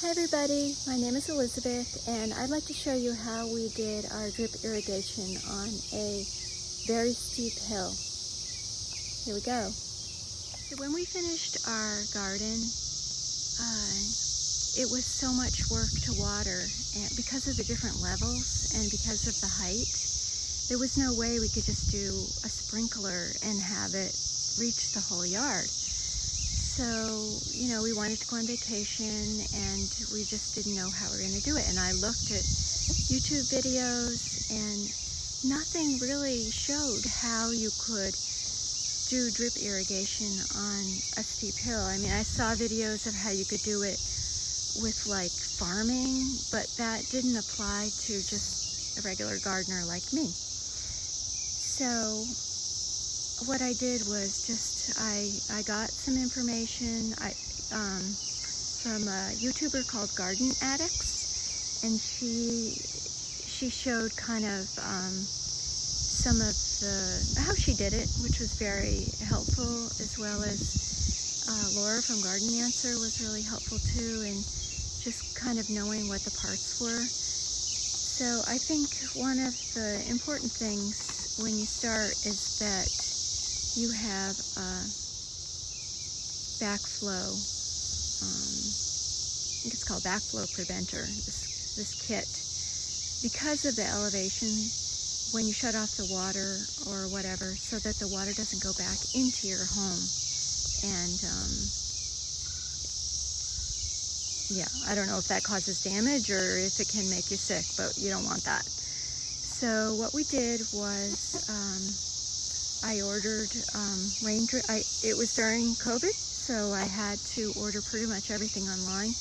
Hi everybody, my name is Elizabeth and I'd like to show you how we did our drip irrigation on a very steep hill. Here we go. So when we finished our garden, it was so much work to water, and because of the different levels and because of the height, there was no way we could just do a sprinkler and have it reach the whole yard. So, we wanted to go on vacation and we just didn't know how we were going to do it. And I looked at YouTube videos and nothing really showed how you could do drip irrigation on a steep hill. I mean, I saw videos of how you could do it with like farming, but that didn't apply to just a regular gardener like me. So what I did was just, I got some information from a YouTuber called Garden Addicts, and she showed kind of some of how she did it, which was very helpful, as well as Laura from Garden Answer was really helpful too, and just kind of knowing what the parts were. So I think one of the important things when you start is that you have a backflow, I think it's called backflow preventer, this kit. Because of the elevation, when you shut off the water or whatever, so that the water doesn't go back into your home. And yeah, I don't know if that causes damage or if it can make you sick, but you don't want that. So what we did was, I ordered rain drip. It was during COVID, so I had to order pretty much everything online.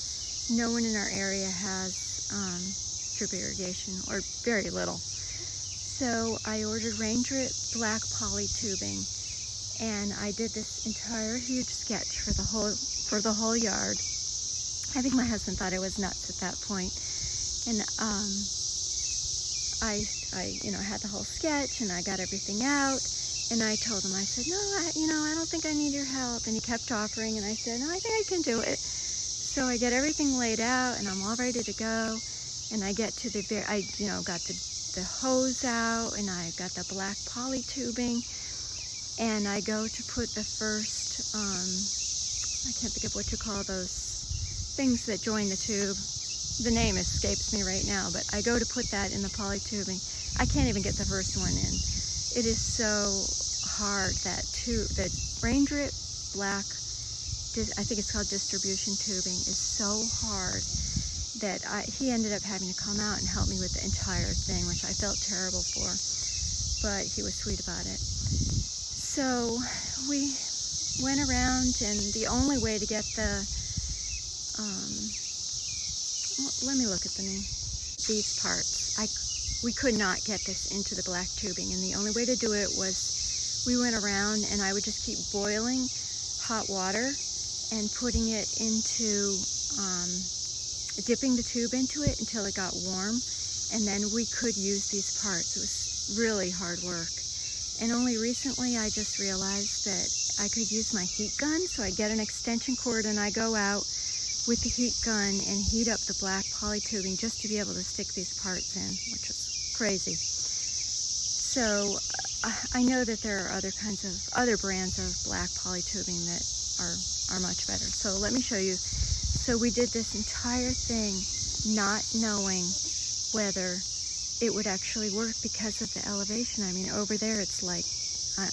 No one in our area has drip irrigation, or very little. So I ordered rain drip black poly tubing, and I did this entire huge sketch for the whole yard. I think my husband thought I was nuts at that point, and I had the whole sketch, and I got everything out. And I told him, I said, no, I don't think I need your help. And he kept offering, and I said, no, I think I can do it. So I get everything laid out, and I'm all ready to go. And I get to got the hose out, and I got the black poly tubing, and I go to put the first, I can't think of what you call those things that join the tube. The name escapes me right now, but I go to put that in the poly tubing. I can't even get the first one in. It is so hard, that rain drip black, I think it's called distribution tubing, is so hard that he ended up having to come out and help me with the entire thing, which I felt terrible for, but he was sweet about it. So we went around, and the only way to get the, let me look at the name, these parts, we could not get this into the black tubing, and the only way to do it was we went around and I would just keep boiling hot water and putting it into, dipping the tube into it until it got warm, and then we could use these parts. It was really hard work. And only recently I just realized that I could use my heat gun, so I get an extension cord and I go out with the heat gun and heat up the black poly tubing just to be able to stick these parts in, which is crazy. So I know that there are other brands of black poly tubing that are much better. So let me show you. So we did this entire thing not knowing whether it would actually work because of the elevation. I mean, over there it's like,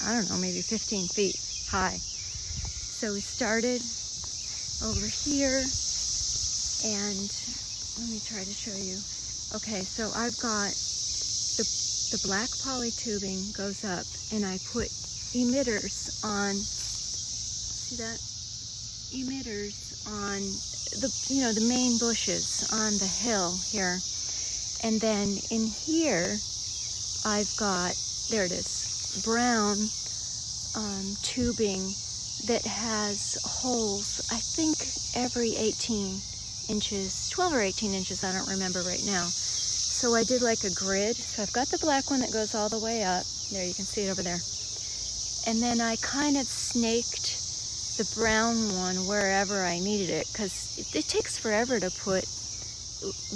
I don't know, maybe 15 feet high. So we started over here, and let me try to show you. Okay, so I've got the black poly tubing goes up, and I put emitters on, see that? Emitters on the main bushes on the hill here. And then in here, I've got, there it is, brown tubing that has holes, I think every 18 inches, 12 or 18 inches, I don't remember right now. So I did like a grid. So I've got the black one that goes all the way up. There, you can see it over there. And then I kind of snaked the brown one wherever I needed it, because it takes forever to put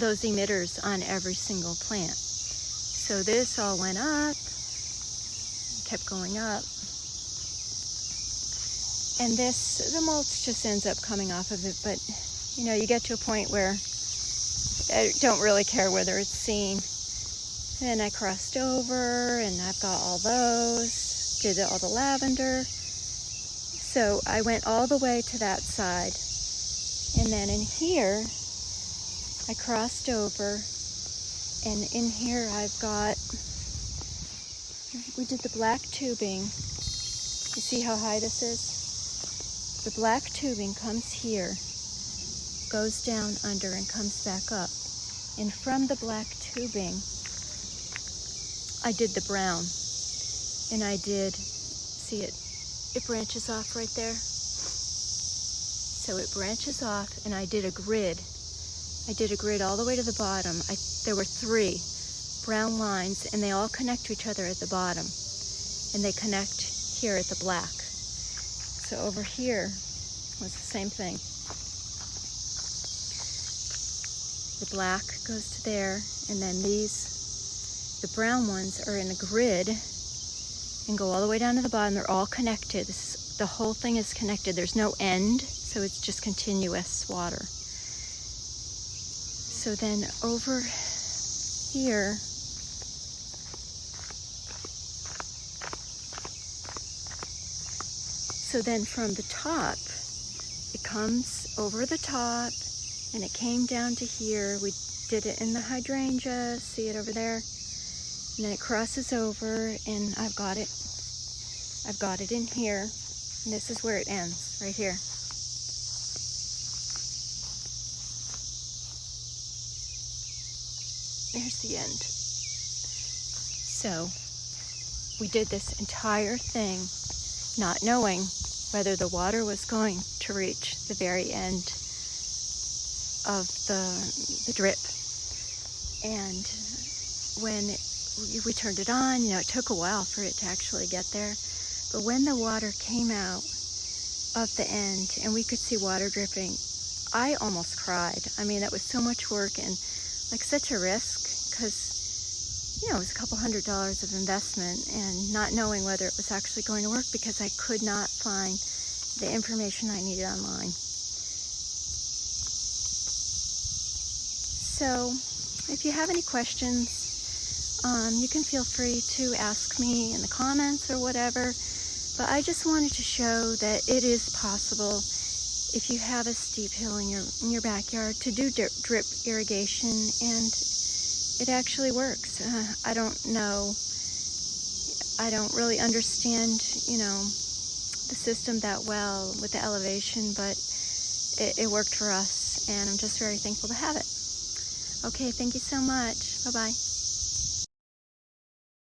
those emitters on every single plant. So this all went up, kept going up. And this, the mulch just ends up coming off of it, but you know, you get to a point where I don't really care whether it's seen. And I crossed over, and I've got all those, did all the lavender. So I went all the way to that side. And then in here, I crossed over, and in here I've got, we did the black tubing. You see how high this is? The black tubing comes here, goes down under and comes back up. And from the black tubing, I did the brown. And I did, see it branches off right there. So it branches off, and I did a grid. I did a grid all the way to the bottom. There were 3 brown lines, and they all connect to each other at the bottom. And they connect here at the black. So over here was the same thing. The black goes to there, and then these, the brown ones, are in a grid and go all the way down to the bottom. They're all connected. The whole thing is connected. There's no end, so it's just continuous water. So then over here, so then from the top, it comes over the top, and it came down to here. We did it in the hydrangea, see it over there? And then it crosses over, and I've got it in here, and this is where it ends, right here. There's the end. So we did this entire thing not knowing whether the water was going to reach the very end of the drip. And when we turned it on, you know, it took a while for it to actually get there. But when the water came out of the end and we could see water dripping, I almost cried. I mean, that was so much work and like such a risk, because, you know, it was a couple $100 of investment and not knowing whether it was actually going to work because I could not find the information I needed online. So if you have any questions, you can feel free to ask me in the comments or whatever. But I just wanted to show that it is possible, if you have a steep hill in your backyard, to do drip irrigation, and it actually works. I don't know. I don't really understand, you know, the system that well with the elevation, but it worked for us, and I'm just very thankful to have it. Okay, thank you so much. Bye-bye.